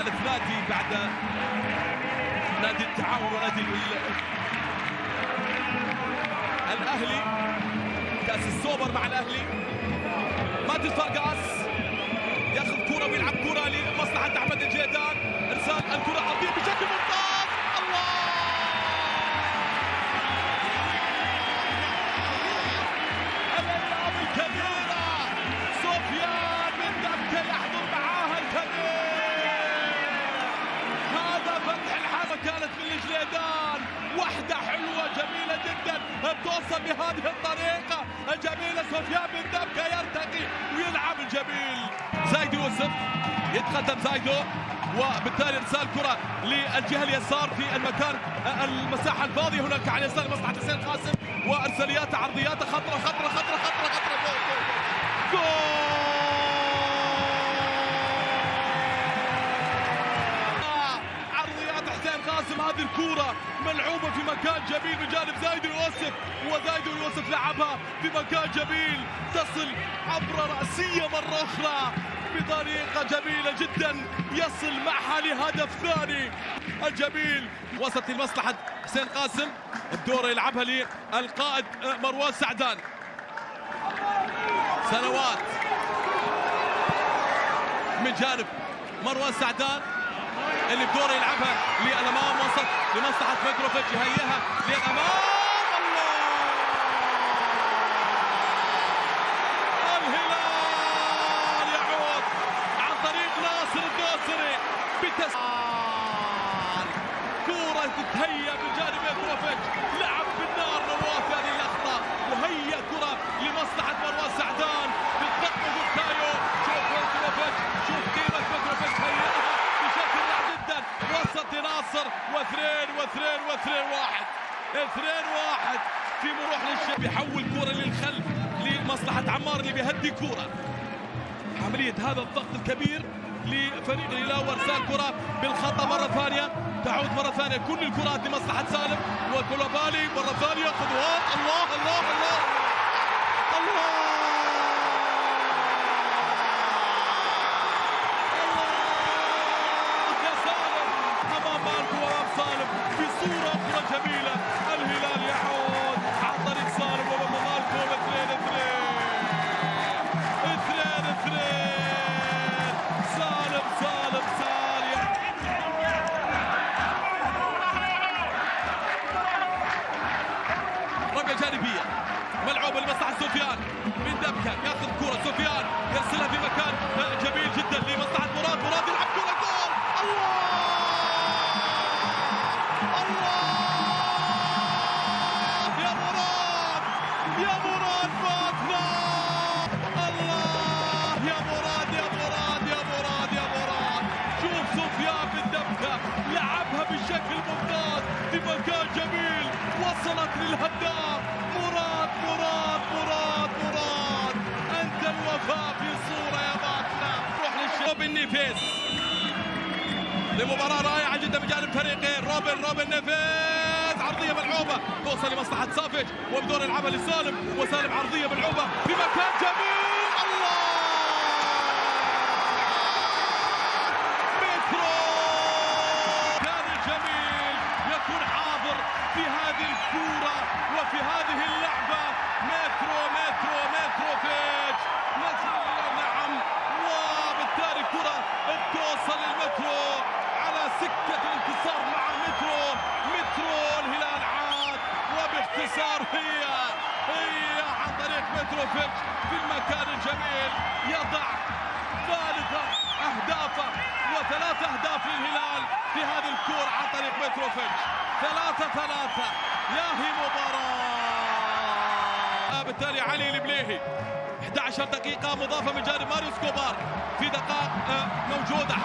ثالث نادي بعد نادي التعاون ونادي الاهلي. كاس السوبر مع الاهلي. ماتيس فارغاس ياخذ كرة ويلعب كرة لمصلحة احمد الجيدان. ارسال الكرة ارضية بشكل ممتاز. الله! الالعاب الكبيرة سفيان بن دبكة يحضر معاها الكبير. هذا فتح الحربة كانت من الجليدان. واحدة حلوة جميلة جدا توصل بهذه الطريقة الجميلة. سفيان بن دبكة يرتقي ويلعب الجميل. زايدو يوسف يتقدم زايدو وبالتالي ارسال كرة للجهة اليسار في المساحة الفاضية هناك على يسار مصلحة حسين قاسم وارساليات عرضيات خطرة خطرة خطرة خطرة خطرة. جول عرضيات حسين قاسم. هذه الكرة ملعوبة في مكان جميل بجانب زايدو يوسف وزايدو يوسف لعبها في مكان جميل تصل عبر رأسية مرة أخرى بطريقة جميلة جدا يصل معها لهدف ثاني. الجميل وسط لمصلحة حسين قاسم. الدورة يلعبها للقائد مروان سعدان. سنوات من جانب مروان سعدان اللي بدوره يلعبها للامام وسط لمصلحة متروفيتش يهيئها للامام. الهلال يعود عن طريق ناصر الدوسري بتسلل كرة تتهيأ بجانب متروفيتش. لعب بالنار نواف هذه اللقطة وهيأ كرة لمصلحة مروان سعدان بالضغط وبالتايو. شوف متروفيتش شوف قيمة متروفيتش هيئها بشكل رائع جدا. وسط ناصر واثنين واحد في مروح للشيء. بيحول كرة للخلف لمصلحة عمار اللي بيهدي كرة. عملية هذا الضغط الكبير لفريق الهلال وارسال كرة بالخطأ مرة ثانية. تعود مرة ثانية كل الكرات لمصلحة سالم وكولوبالي مرة ثانية خطوات. الله الله الله الله يا سالم أمام مالكو وأمام سالم بصورة أخرى جميلة. الهلال يعود عن طريق سالم وأمام مالكو 2-2 سالم رمية جانبية ملعوبة لمصلحة سفيان من دبكة. ياخذ كرة سفيان يرسلها في مكان جميل جدا لمصلحة مراد يلعب كرة جول. الله يا مراد فاتنا. الله يا مراد شوف سفيان بن دبكة لعبها بشكل ممتاز في مكان جميل وصلت للهداف. مراد انت الوفاء في صورة يا باتنا. روح للشباب النيفيز لمباراة رائعة جدا بجانب فريقين. روبن نيفيز عرضية ملعوبة توصل لمصلحة سافيج وبدور يلعبها لسالم وسالم عرضية ملعوبة في مكان جميل. الله كان الجميل يكون حاضر في هذه الكورة وفي هذه اللعبة. متروفيتش نعم. وبالتالي كرة توصل للمترو على سكة الانتصار مع مترو. الهلال عاد وباختصار هي عن طريق متروفيتش في المكان الجميل يضع ثالث أهدافه وثلاث أهداف للهلال في هذه الكرة عن طريق متروفيتش. 3-3 ياهي مباراة. بالتالي علي البليهي 11 دقيقة مضافة من جانب ماريو سكوبار في دقائق موجودة.